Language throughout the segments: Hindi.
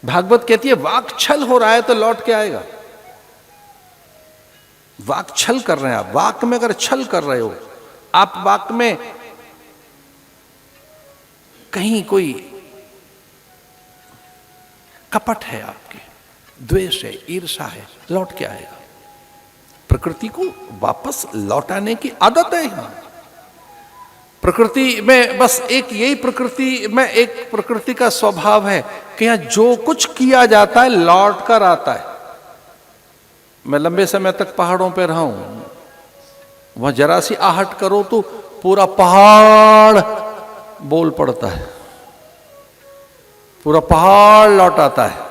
भागवत कहती है वाक छल हो रहा है तो लौट के आएगा। वाक छल कर रहे हैं आप, वाक में अगर छल कर रहे हो आप, वाक में कहीं कोई कपट है, आपके द्वेष है, ईर्षा है, लौट के आएगा। प्रकृति को वापस लौटाने की आदत है यहां। प्रकृति में बस एक यही प्रकृति में एक प्रकृति का स्वभाव है कि यहां जो कुछ किया जाता है लौट कर आता है। मैं लंबे समय तक पहाड़ों पे रहा हूं, वहां जरा सी आहट करो तो पूरा पहाड़ बोल पड़ता है, पूरा पहाड़ लौट आता है।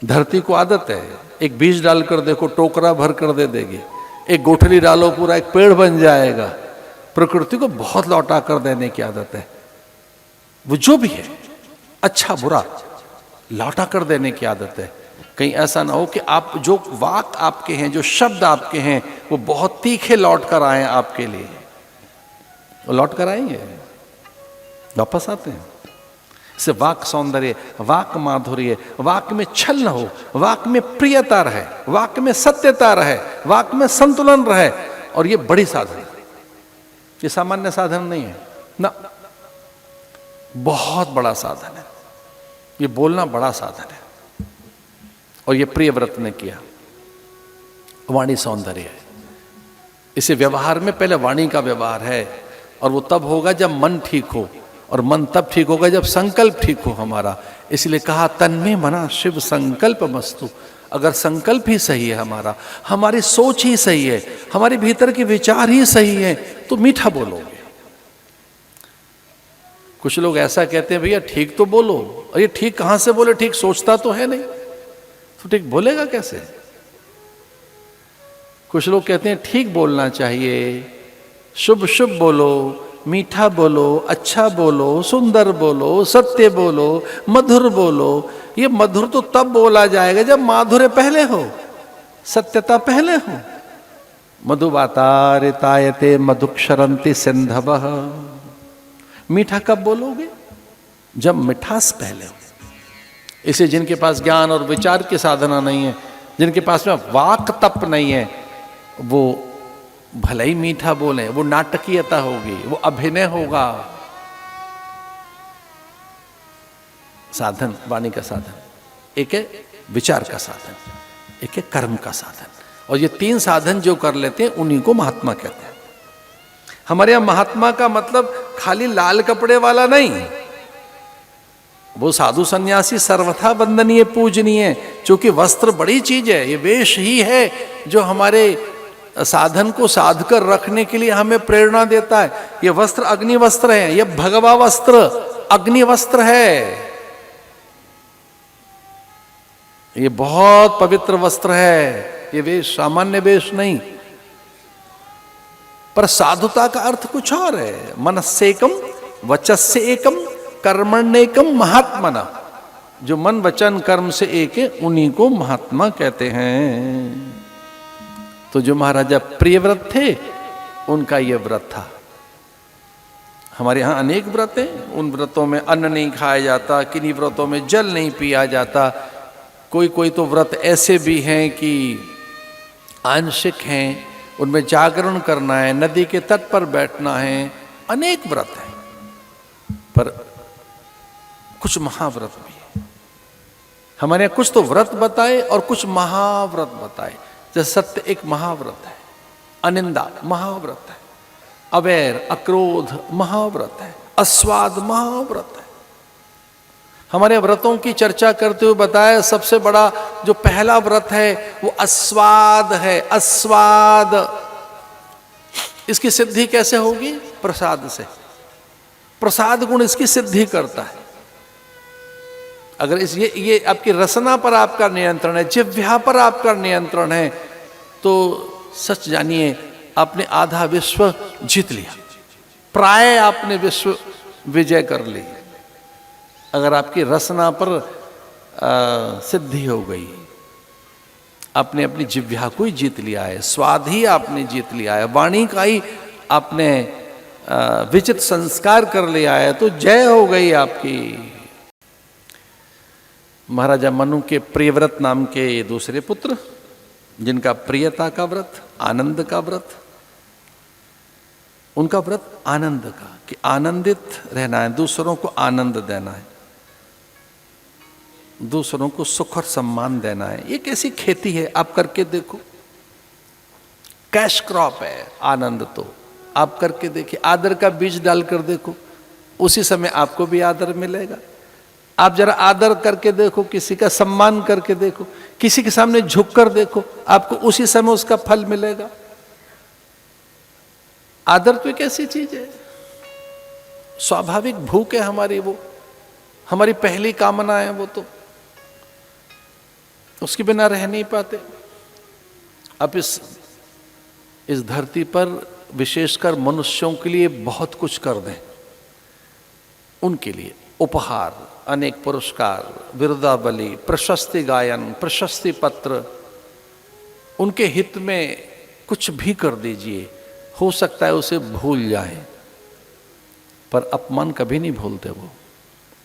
धरती को आदत है, एक बीज डालकर देखो टोकरा भर कर दे देगी, एक गोठली डालो पूरा एक पेड़ बन जाएगा। प्रकृति को बहुत लौटा कर देने की आदत है। वो जो भी है अच्छा बुरा लौटा कर देने की आदत है। कहीं ऐसा ना हो कि आप जो वाक आपके हैं, जो शब्द आपके हैं, वो बहुत तीखे लौट कर आए आपके लिए। वो लौट कर आएंगे, वापस आते हैं। इससे वाक सौंदर्य, वाक माधुर्य, वाक में छल न हो, वाक में प्रियता रहे, वाक में सत्यता रहे, वाक में संतुलन रहे। और ये बड़ी साधन है, ये सामान्य साधन नहीं है ना, बहुत बड़ा साधन है। ये बोलना बड़ा साधन है। और ये प्रियव्रत ने किया। वाणी सौंदर्य है। इसे व्यवहार में पहले वाणी का व्यवहार है, और वो तब होगा जब मन ठीक हो, और मन तब ठीक होगा जब संकल्प ठीक हो हमारा। इसलिए कहा तन्मे मना शिव संकल्प मस्तु। अगर संकल्प ही सही है हमारा, हमारी सोच ही सही है, हमारे भीतर के विचार ही सही है, तो मीठा बोलोगे। कुछ लोग ऐसा कहते हैं भैया ठीक तो बोलो, और ये ठीक कहां से बोले, ठीक सोचता तो है नहीं, तो ठीक बोलेगा कैसे। कुछ लोग कहते हैं ठीक बोलना चाहिए, शुभ शुभ बोलो, मीठा बोलो, अच्छा बोलो, सुंदर बोलो, सत्य बोलो, मधुर बोलो। ये मधुर तो तब बोला जाएगा जब माधुर्य पहले हो, सत्यता पहले हो। मधुवातारितायते मधुक्षरन्ति सिंधवः। मीठा कब बोलोगे, जब मिठास पहले हो। इसे जिनके पास ज्ञान और विचार की साधना नहीं है, जिनके पास में वाक तप नहीं है, वो भले ही मीठा बोले, वो नाटकीयता होगी, वो अभिनय होगा। साधन वाणी का साधन, एक है विचार का साधन, एक है कर्म का साधन। और ये तीन साधन जो कर लेते हैं उन्हीं को महात्मा कहते हैं। हमारे यहां महात्मा का मतलब खाली लाल कपड़े वाला नहीं, वो साधु सन्यासी सर्वथा वंदनीय पूजनीय। क्योंकि वस्त्र बड़ी चीज है, ये वेश ही है जो हमारे साधन को साध कर रखने के लिए हमें प्रेरणा देता है। ये वस्त्र अग्नि वस्त्र है, ये भगवा वस्त्र अग्नि वस्त्र है, ये बहुत पवित्र वस्त्र है। ये वेश सामान्य वेश नहीं। पर साधुता का अर्थ कुछ और है। मनस्सेकम वचस्य एकम कर्मण्येकम महात्मना। जो मन वचन कर्म से एक है उन्हीं को महात्मा कहते हैं। तो जो महाराजा प्रियव्रत थे उनका यह व्रत था। हमारे यहाँ अनेक व्रत हैं, उन व्रतों में अन्न नहीं खाया जाता, किन्हीं व्रतों में जल नहीं पिया जाता। कोई कोई तो व्रत ऐसे भी हैं कि आंशिक हैं, उनमें जागरण करना है, नदी के तट पर बैठना है, अनेक व्रत हैं। पर कुछ महाव्रत भी है हमारे यहाँ। कुछ तो व्रत बताए और कुछ महाव्रत बताए। जैसे सत्य एक महाव्रत है, अनिंदा महाव्रत है, अवैर अक्रोध महाव्रत है, अस्वाद महाव्रत है। हमारे व्रतों की चर्चा करते हुए बताया सबसे बड़ा जो पहला व्रत है वो अस्वाद है। अस्वाद, इसकी सिद्धि कैसे होगी? प्रसाद से। प्रसाद गुण इसकी सिद्धि करता है। अगर इस ये आपकी रसना पर आपका नियंत्रण है, जिह्वा पर आपका नियंत्रण है, तो सच जानिए आपने आधा विश्व जीत लिया, प्राय आपने विश्व विजय कर ली। अगर आपकी रसना पर सिद्धि हो गई, आपने अपनी जिह्वा को ही जीत लिया है, स्वाद ही आपने जीत लिया है, वाणी का ही आपने विचित संस्कार कर लिया है, तो जय हो गई आपकी। महाराजा मनु के प्रियव्रत नाम के ये दूसरे पुत्र, जिनका प्रियता का व्रत, आनंद का व्रत, उनका व्रत आनंद का, कि आनंदित रहना है, दूसरों को आनंद देना है, दूसरों को सुख और सम्मान देना है। ये कैसी खेती है, आप करके देखो, कैश क्रॉप है आनंद। तो आप करके देखिए, आदर का बीज डालकर देखो, उसी समय आपको भी आदर मिलेगा। आप जरा आदर करके देखो, किसी का सम्मान करके देखो, किसी के सामने झुककर देखो, आपको उसी समय उसका फल मिलेगा। आदर तो एक ऐसी चीज है, स्वाभाविक भूख है हमारी, वो हमारी पहली कामना है, वो तो उसके बिना रह नहीं पाते। अब इस धरती पर विशेषकर मनुष्यों के लिए बहुत कुछ कर दें, उनके लिए उपहार, अनेक पुरस्कार, विरुदावली, प्रशस्ति गायन, प्रशस्ति पत्र, उनके हित में कुछ भी कर दीजिए, हो सकता है उसे भूल जाए, पर अपमान कभी नहीं भूलते, वो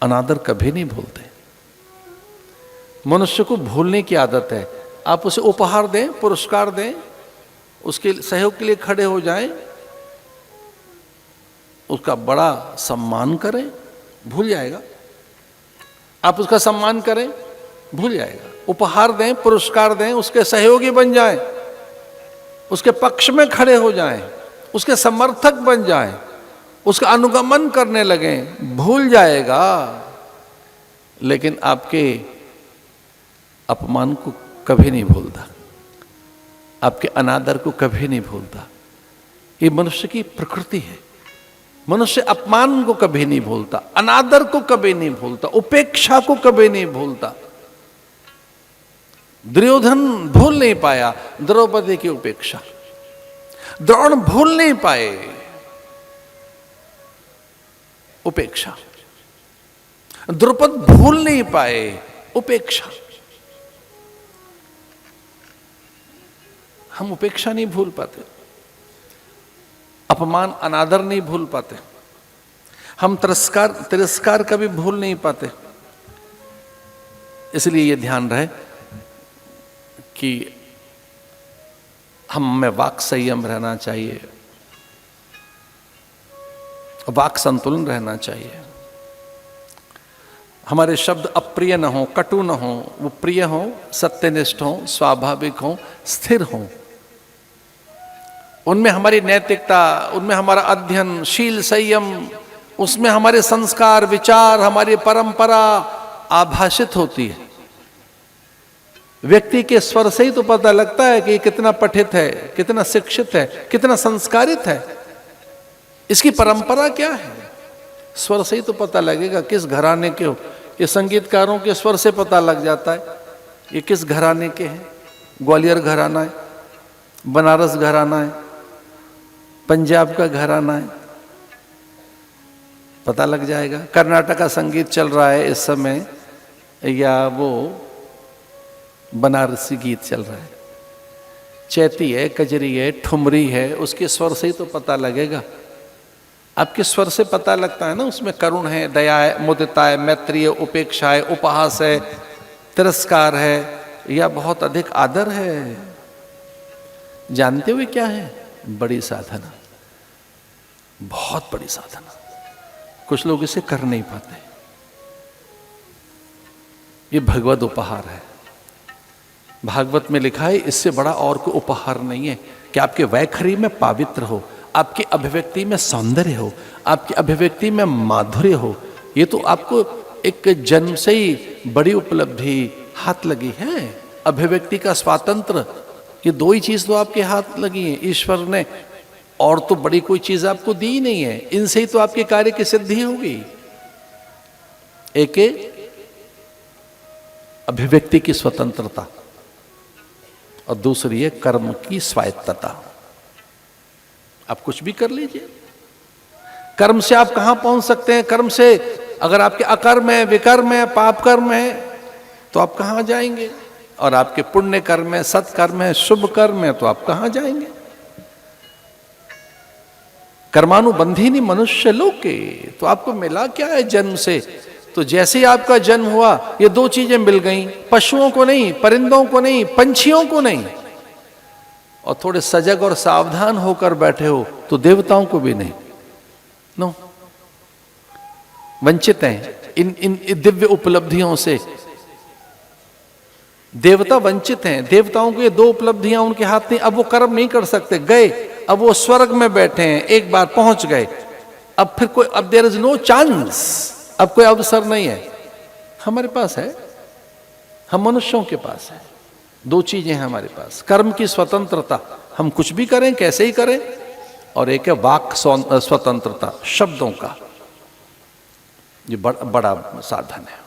अनादर कभी नहीं भूलते। मनुष्य को भूलने की आदत है। आप उसे उपहार दें, पुरस्कार दें, उसके सहयोग के लिए खड़े हो जाएं, उसका बड़ा सम्मान करें, भूल जाएगा। आप उसका सम्मान करें, भूल जाएगा। उपहार दें, पुरस्कार दें, उसके सहयोगी बन जाएं, उसके पक्ष में खड़े हो जाएं, उसके समर्थक बन जाएं, उसका अनुगमन करने लगें, भूल जाएगा। लेकिन आपके अपमान को कभी नहीं भूलता, आपके अनादर को कभी नहीं भूलता। ये मनुष्य की प्रकृति है। मनुष्य अपमान को कभी नहीं भूलता, अनादर को कभी नहीं भूलता, उपेक्षा को कभी नहीं भूलता। दुर्योधन भूल नहीं पाया द्रौपदी की उपेक्षा, द्रोण भूल नहीं पाए उपेक्षा, द्रुपद भूल नहीं पाए उपेक्षा। हम उपेक्षा नहीं भूल पाते, अपमान अनादर नहीं भूल पाते, हम तिरस्कार कभी भूल नहीं पाते। इसलिए ये ध्यान रहे कि हम में वाक संयम रहना चाहिए, वाक संतुलन रहना चाहिए। हमारे शब्द अप्रिय न हो, कटु न हो, वो प्रिय हो, सत्यनिष्ठ हो, स्वाभाविक हो, स्थिर हो। उनमें हमारी नैतिकता, उनमें हमारा अध्ययन, शील, संयम, उसमें हमारे संस्कार, विचार, हमारी परंपरा आभाषित होती है। व्यक्ति के स्वर से ही तो पता लगता है कि कितना पठित है, कितना शिक्षित है, कितना संस्कारित है, इसकी परंपरा क्या है। स्वर से ही तो पता लगेगा किस घराने के हो। ये संगीतकारों के स्वर से पता लग जाता है ये किस घराने के हैं। ग्वालियर घराना है, बनारस घराना है, पंजाब का घराना है, पता लग जाएगा। कर्नाटक का संगीत चल रहा है इस समय, या वो बनारसी गीत चल रहा है, चैती है, कजरी है, ठुमरी है, उसके स्वर से ही तो पता लगेगा। आपके स्वर से पता लगता है ना, उसमें करुण है, दया है, मुदिता है, मैत्री है, उपेक्षा है, उपहास है, तिरस्कार है, या बहुत अधिक आदर है। जानते हुए क्या है? बड़ी साधना, बहुत बड़ी साधना। कुछ लोग इसे कर नहीं पाते। ये भगवत उपहार है। भागवत में लिखा है, इससे बड़ा और कोई उपहार नहीं है कि आपके वैखरी में पावित्र हो, आपकी अभिव्यक्ति में सौंदर्य हो, आपकी अभिव्यक्ति में माधुर्य हो। ये तो आपको एक जन्म से ही बड़ी उपलब्धि हाथ लगी है। अभिव्यक्ति का स्वातंत्र, ये दो ही चीज तो आपके हाथ लगी है ईश्वर ने, और तो बड़ी कोई चीज आपको दी ही नहीं है। इनसे ही तो आपके कार्य की सिद्धि होगी। एक अभिव्यक्ति की स्वतंत्रता और दूसरी है कर्म की स्वायत्तता। आप कुछ भी कर लीजिए। कर्म से आप कहां पहुंच सकते हैं? कर्म से अगर आपके अकर्म है, विकर्म है, पाप कर्म है, तो आप कहां जाएंगे? और आपके पुण्य कर्म है, सत्कर्म है, शुभ कर्म है, तो आप कहां जाएंगे? कर्मानुबंधी नहीं मनुष्य लोके, तो आपको मिला क्या है जन्म से? तो जैसे ही आपका जन्म हुआ ये दो चीजें मिल गईं, पशुओं को नहीं, परिंदों को नहीं, पंछियों को नहीं, और थोड़े सजग और सावधान होकर बैठे हो तो देवताओं को भी नहीं। नो, वंचित हैं इन दिव्य उपलब्धियों से। देवता वंचित हैं, देवताओं को ये दो उपलब्धियां उनके हाथ नहीं, अब वो कर्म नहीं कर सकते, गए, अब वो स्वर्ग में बैठे हैं, एक बार पहुंच गए, अब फिर कोई, अब देयर इज नो चांस, अब कोई अवसर नहीं है। हमारे पास है, हम मनुष्यों के पास है, दो चीजें हैं हमारे पास, कर्म की स्वतंत्रता, हम कुछ भी करें कैसे ही करें, और एक है वाक स्वतंत्रता, शब्दों का, ये बड़ा साधन है।